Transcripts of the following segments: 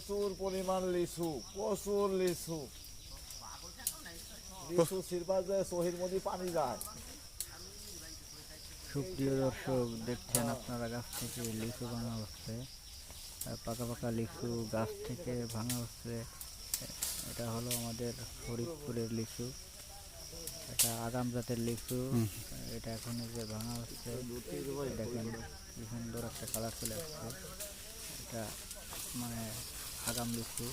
প্রচুর পরিমাণ লিচু, প্রচুর লিচু। লিচু ছিড়বার যায় সহির মধ্যে পানি যায়। সুপ্রিয় দর্শক, দেখছেন আপনারা গাছ থেকে লিচু ভাঙা হচ্ছে। পাকা পাকা লিচু গাছ থেকে ভাঙা হচ্ছে। এটা হলো আমাদের ফরিদপুরের লিচু। এটা আগাম জাতের লিচু। এটা এখন যে ভাঙা হচ্ছে, দেখেন কি সুন্দর একটা কালার চলে আসছে। এটা মানে আগাম লিচু।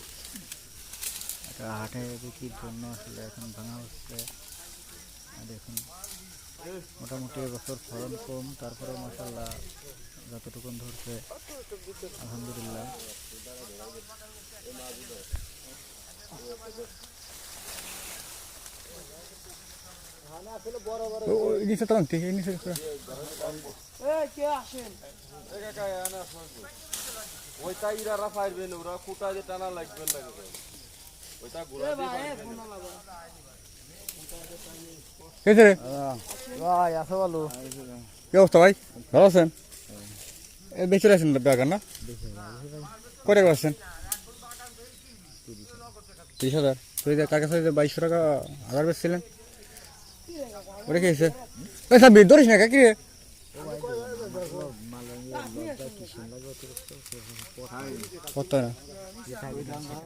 এটা হাটে বিক্রির জন্য আসলে এখন ভাঙা হচ্ছে। দেখুন, মোটামুটি এবছর ফলন কম, তারপরে মাশাআল্লাহ যতটুকু ধরছে আলহামদুলিল্লাহ। নিচে তো আনতে নিচে ওইটা ইরারা পারবেন, ওরা কুটা দিয়ে টানা লাগবে লাগবে ওইটা ঘোরা দিয়ে কেছে রে ভাই আছে ভালো। কি অবস্থা ভাই? ভালো আছেন? বেঁচে আছেন বাগান না? কত টাকা আছেন? 30,000। কার কাছে 2200 টাকা আগার বেচছিলেন? ওটা কি হয়েছে? ধরিস না কাকি রে। কত না